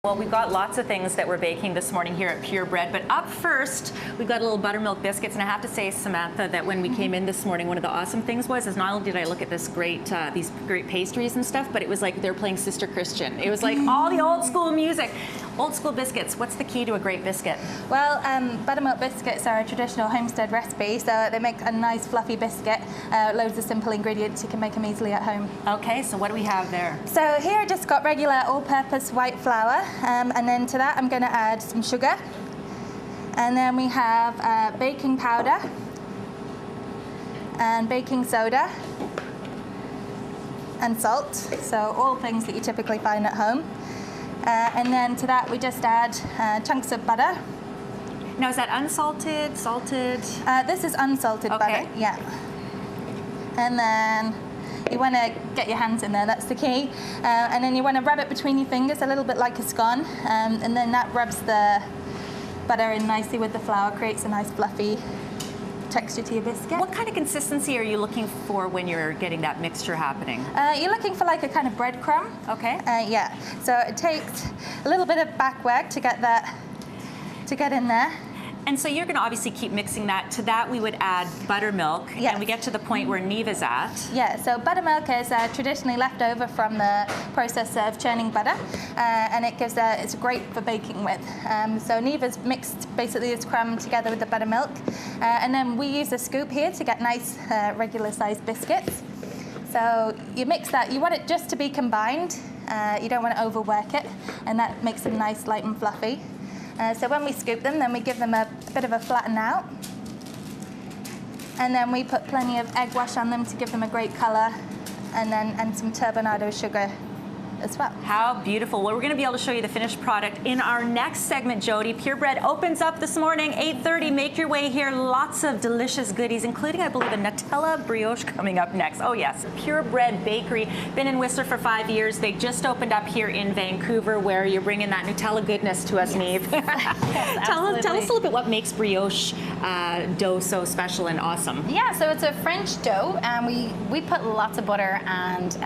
Well, we've got lots of things that we're baking this morning here at Purebread, but up first, we've got a little buttermilk biscuits, and I have to say, Samantha, that when we came in this morning, one of the awesome things was not only did I look at this these great pastries and stuff, but it was like they're playing Sister Christian. It was like all the old school music. Old school biscuits. What's the key to a great biscuit? Well, buttermilk biscuits are a traditional homestead recipe, so they make a nice fluffy biscuit. Loads of simple ingredients, you can make them easily at home. Okay, so what do we have there? So here I just got regular all-purpose white flour, and then to that I'm going to add some sugar. And then we have baking powder and baking soda and salt, so all things that you typically find at home. And then to that we just add chunks of butter. Now is that unsalted, salted? This is unsalted butter, yeah. And then you want to get your hands in there, that's the key. And then you want to rub it between your fingers, a little bit like a scone. And then that rubs the butter in nicely with the flour, creates a nice fluffy texture to your biscuit. What kind of consistency are you looking for when you're getting that mixture happening? You're looking for like a kind of breadcrumb. Okay. Yeah, so it takes a little bit of back work to get that, to get in there. And so you're going to obviously keep mixing that. To that we would add buttermilk, and we get to the point where Neva's at. Yeah, so buttermilk is traditionally left over from the process of churning butter, and it gives it's great for baking with. So Neva's mixed basically this crumb together with the buttermilk, and then we use a scoop here to get nice regular sized biscuits. So you mix that, you want it just to be combined, you don't want to overwork it, and that makes them nice, light and fluffy. So when we scoop them, then we give them a bit of a flatten out. And then we put plenty of egg wash on them to give them a great color, and some turbinado sugar as well. How beautiful. Well, we're going to be able to show you the finished product in our next segment, Jody. Purebread opens up this morning, 8:30. Make your way here. Lots of delicious goodies, including, I believe, a Nutella brioche coming up next. Oh, yes. Purebread Bakery. Been in Whistler for 5 years. They just opened up here in Vancouver, where you're bringing that Nutella goodness to us, Neve. Yes, tell us a little bit what makes brioche dough so special and awesome. Yeah, so it's a French dough, and we put lots of butter and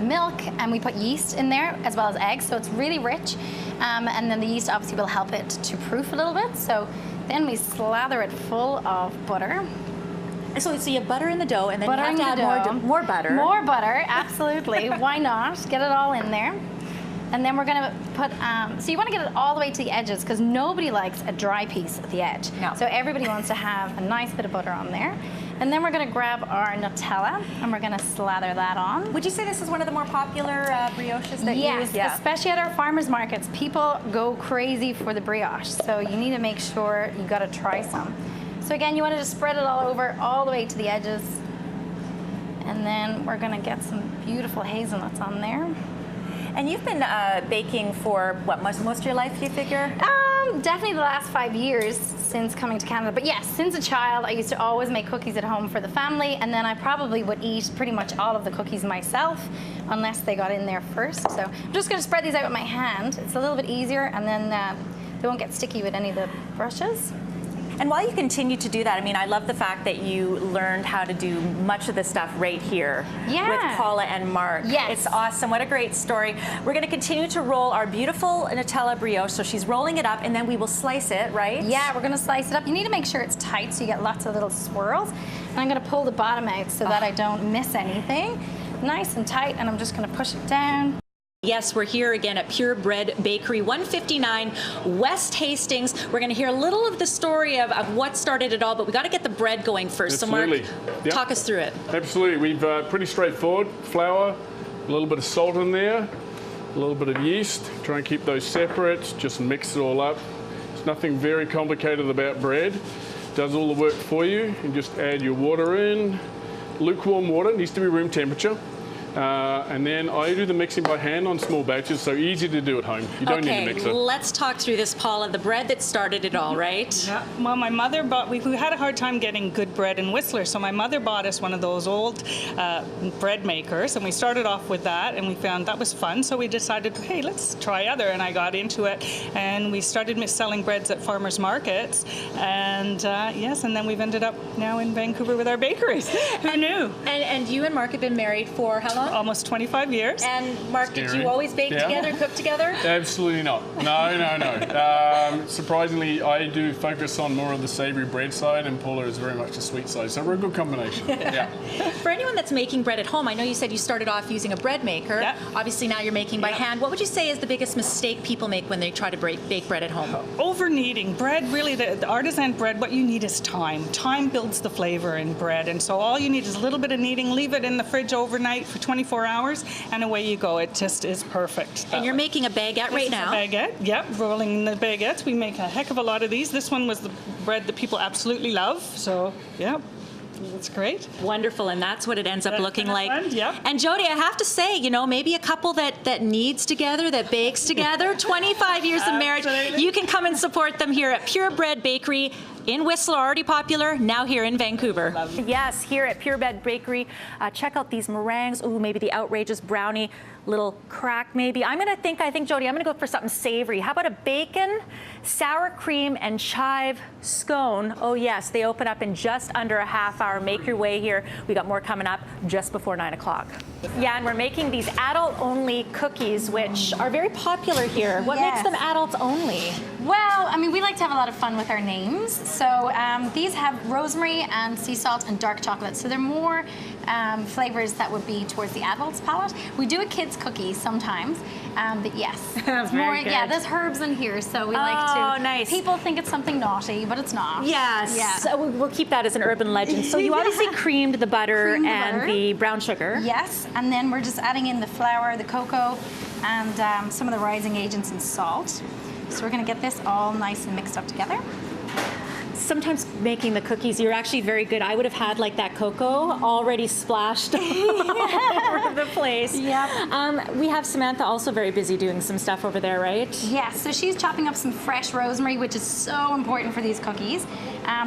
milk, and we put yeast in there as well as eggs, so it's really rich, and then the yeast obviously will help it to proof a little bit. So then we slather it full of butter. So you have butter in the dough, and then you have to add more butter. More butter, absolutely. Why not? Get it all in there. And then we're going to put, so you want to get it all the way to the edges, because nobody likes a dry piece at the edge. No. So everybody wants to have a nice bit of butter on there. And then we're going to grab our Nutella, and we're going to slather that on. Would you say this is one of the more popular brioches that you use? Yes, especially at our farmers markets. People go crazy for the brioche, so you need to make sure you got to try some. So again, you want to just spread it all over, all the way to the edges. And then we're going to get some beautiful hazelnuts on there. And you've been baking for, what, most of your life, you figure? Definitely the last 5 years since coming to Canada. But yes, since a child, I used to always make cookies at home for the family, and then I probably would eat pretty much all of the cookies myself, unless they got in there first. So I'm just going to spread these out with my hand. It's a little bit easier, and then they won't get sticky with any of the brushes. And while you continue to do that, I mean, I love the fact that you learned how to do much of this stuff right here with Paula and Mark. Yes. It's awesome. What a great story. We're going to continue to roll our beautiful Nutella brioche. So she's rolling it up, and then we will slice it, right? Yeah, we're going to slice it up. You need to make sure it's tight so you get lots of little swirls. And I'm going to pull the bottom out so that I don't miss anything. Nice and tight, and I'm just going to push it down. Yes, we're here again at Purebread Bakery, 159 West Hastings. We're going to hear a little of the story of what started it all, but we got to get the bread going first. Absolutely. So Mark, talk us through it. Absolutely. We've pretty straightforward. Flour, a little bit of salt in there, a little bit of yeast. Try and keep those separate. Just mix it all up. There's nothing very complicated about bread. It does all the work for you. You just add your water in. Lukewarm water, needs to be room temperature. And then I do the mixing by hand on small batches, so easy to do at home. You don't need a mixer. Let's talk through this, Paula. The bread that started it all, right? Yeah. Well, my mother bought, we had a hard time getting good bread in Whistler, so my mother bought us one of those old bread makers, and we started off with that, and we found that was fun, so we decided, hey, let's try other, and I got into it, and we started selling breads at farmers markets, and yes, and then we've ended up now in Vancouver with our bakeries. Who knew? And you and Mark have been married for how long? almost 25 years. And Mark, did Scary. you always bake Yeah. together, cook together? Absolutely not. No. Surprisingly, I do focus on more of the savoury bread side, and Paula is very much the sweet side. So we're a good combination. Yeah. For anyone that's making bread at home, I know you said you started off using a bread maker. Yeah. Obviously now you're making by Yeah. hand. What would you say is the biggest mistake people make when they try to bake bread at home? Over kneading. Bread, really, the artisan bread, what you need is time. Time builds the flavor in bread. And so all you need is a little bit of kneading, leave it in the fridge overnight for 24 hours, and away you go. It just is perfect. And you're making a baguette right now. This is a baguette, yep, rolling the baguettes. We make a heck of a lot of these. This one was the bread that people absolutely love. So, yeah. That's great. Wonderful, and that's what it ends up That's looking what like. it's yep. And Jody, I have to say, you know, maybe a couple that kneads together, that bakes together, 25 years of marriage, Absolutely. you can come and support them here at Purebread Bakery in Whistler, already popular, now here in Vancouver. Lovely. Yes, here at Purebread Bakery, check out these meringues. Ooh, maybe the outrageous brownie, little crack maybe. I think, Jody, I'm gonna go for something savory. How about a bacon, sour cream, and chive scone? Oh yes, they open up in just under a half hour. Make your way here. We got more coming up just before 9 o'clock. Yeah, and we're making these adult-only cookies, which are very popular here. What makes Yes. them adults-only? Well, I mean, we like to have a lot of fun with our names. So these have rosemary and sea salt and dark chocolate. So they're more flavors that would be towards the adults' palate. We do a kids' cookie sometimes, but yes, That's more. very good. Yeah, there's herbs in here, so we like to. Oh, nice. People think it's something naughty, but it's not. Yes. Yeah. So we'll keep that as an urban legend. So you obviously creamed the butter Creamed the and butter. the brown sugar. Yes, and then we're just adding in the flour, the cocoa, and some of the rising agents and salt. So we're going to get this all nice and mixed up together. Sometimes making the cookies, you're actually very good. I would have had like that cocoa already splashed all over the place. Yep. We have Samantha also very busy doing some stuff over there, right? Yes, so she's chopping up some fresh rosemary, which is so important for these cookies.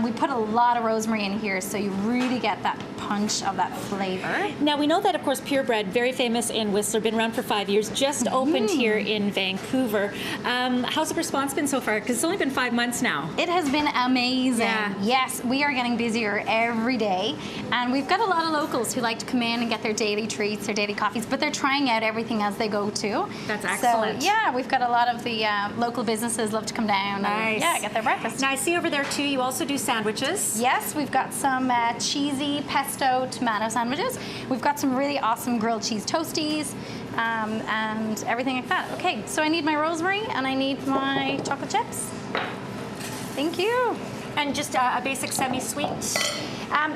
We put a lot of rosemary in here, so you really get that punch of that flavor. Now we know that, of course, Purebread, very famous in Whistler, been around for 5 years, just opened here in Vancouver. How's the response been so far? Because it's only been 5 months now. It has been amazing. Yeah. Yes, we are getting busier every day. And we've got a lot of locals who like to come in and get their daily treats, their daily coffees, but they're trying out everything as they go too. That's excellent. So, yeah, we've got a lot of the local businesses love to come down and get their breakfast. Now I see over there too, you also do sandwiches. Yes, we've got some cheesy pesto tomato sandwiches. We've got some really awesome grilled cheese toasties and everything like that. Okay, so I need my rosemary and I need my chocolate chips. Thank you. And just a basic semi-sweet.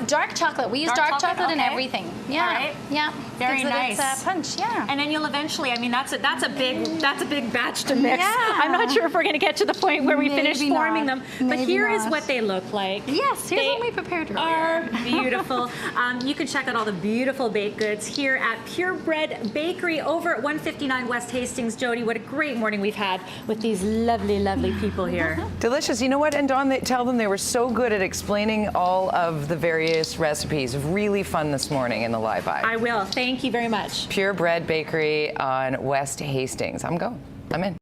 Dark chocolate. We use Dark dark chocolate, chocolate in okay. everything. Yeah. All right. Yeah. Very Gives it nice. its, punch. Yeah. And then you'll eventually, I mean, that's a big batch to mix. Yeah. I'm not sure if we're going to get to the point where we finish Maybe forming not. them. But Maybe here is not. what they look like. Yes. Here's They what we prepared earlier. are beautiful. You can check out all the beautiful baked goods here at Purebread Bakery over at 159 West Hastings. Jody, what a great morning we've had with these lovely, lovely people here. Delicious. You know what? And Dawn, tell them they were so good at explaining all of the various recipes. Really fun this morning in the live vibe. I will. Thank you very much. Purebread Bakery on West Hastings. I'm in.